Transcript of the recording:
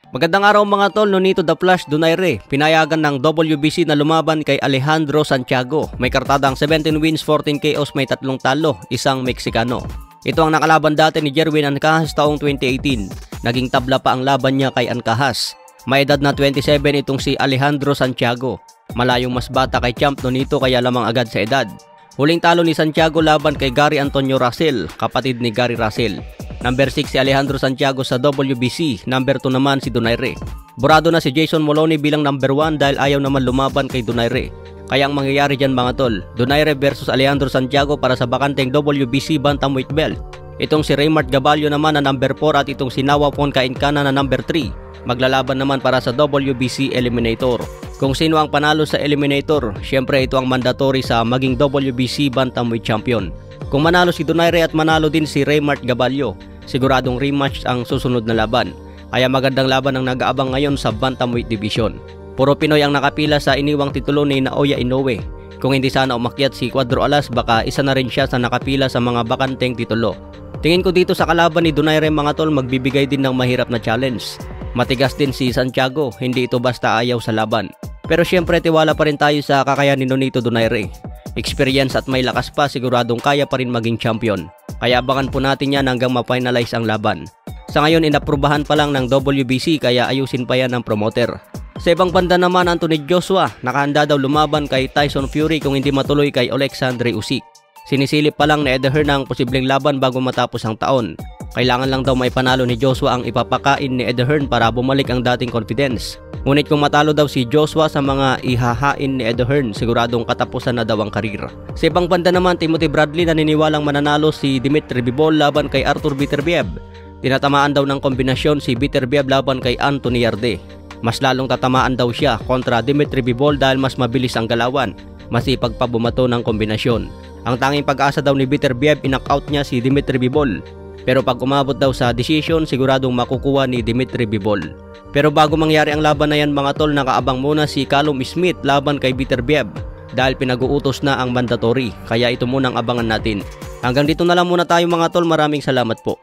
Magandang araw mga tol, Nonito The Flash Donaire, pinayagan ng WBC na lumaban kay Alejandro Santiago. May kartadang 17 wins, 14 KOs, may 3 talo, isang Meksikano. Ito ang nakalaban dati ni Jerwin Ancahas taong 2018. Naging tabla pa ang laban niya kay Ancahas. May edad na 27 itong si Alejandro Santiago. Malayong mas bata kay Champ Nonito kaya lamang agad sa edad. Huling talo ni Santiago laban kay Gary Antonio Russell, kapatid ni Gary Russell. Number 6 si Alejandro Santiago sa WBC, number 2 naman si Donaire. Burado na si Jason Moloney bilang number 1 dahil ayaw naman lumaban kay Donaire. Kaya ang mangyayari dyan mga tol, Donaire versus Alejandro Santiago para sa bakanteng WBC Bantamweight belt. Itong si Raymart Gaballo naman na number 4 at itong si Nawa Poncaincana na number 3. Maglalaban naman para sa WBC Eliminator. Kung sino ang panalo sa Eliminator, syempre ito ang mandatory sa maging WBC Bantamweight Champion. Kung manalo si Donaire at manalo din si Raymart Gaballo, siguradong rematch ang susunod na laban. Kaya magandang laban ang nag-aabang ngayon sa Bantamweight Division. Puro Pinoy ang nakapila sa iniwang titulo ni Naoya Inoue. Kung hindi sana umakyat si Cuadro Alas, baka isa na rin siya sa nakapila sa mga bakanteng titulo. Tingin ko dito sa kalaban ni Donaire mga tol, magbibigay din ng mahirap na challenge. Matigas din si Santiago, hindi ito basta ayaw sa laban. Pero syempre tiwala pa rin tayo sa kakayahan ni Nonito Donaire. Experience at may lakas pa, siguradong kaya pa rin maging champion. Kaya abangan po natin yan hanggang ma-finalize ang laban. Sa ngayon inaprubahan pa lang ng WBC kaya ayusin pa yan ng promoter. Sa ibang banda naman, Anthony Joshua nakahanda daw lumaban kay Tyson Fury kung hindi matuloy kay Alexandre Usyk. Sinisilip pa lang ni Eddie Hearn ang posibleng laban bago matapos ang taon. Kailangan lang daw may panalo ni Joshua ang ipapakain ni Eddie Hearn para bumalik ang dating confidence. Ngunit kung matalo daw si Joshua sa mga ihahain ni Eddie Hearn, siguradong katapusan na daw ang karir. Sa ibang banda naman, Timothy Bradley naniniwalang mananalo si Dmitry Bivol laban kay Artur Beterbiev. Tinatamaan daw ng kombinasyon si Beterbiev laban kay Anthony Yarde. Mas lalong tatamaan daw siya kontra Dmitry Bivol dahil mas mabilis ang galawan, masipag pa bumato ng kombinasyon. Ang tanging pag-asa daw ni Beterbiev, in-knockout niya si Dmitry Bivol. Pero pag umabot daw sa decision, siguradong makukuha ni Dmitry Bivol. Pero bago mangyari ang laban na yan mga tol, nakaabang muna si Callum Smith laban kay Beterbiev dahil pinag-uutos na ang mandatory. Kaya ito muna ang abangan natin. Hanggang dito na lang muna tayo mga tol, maraming salamat po.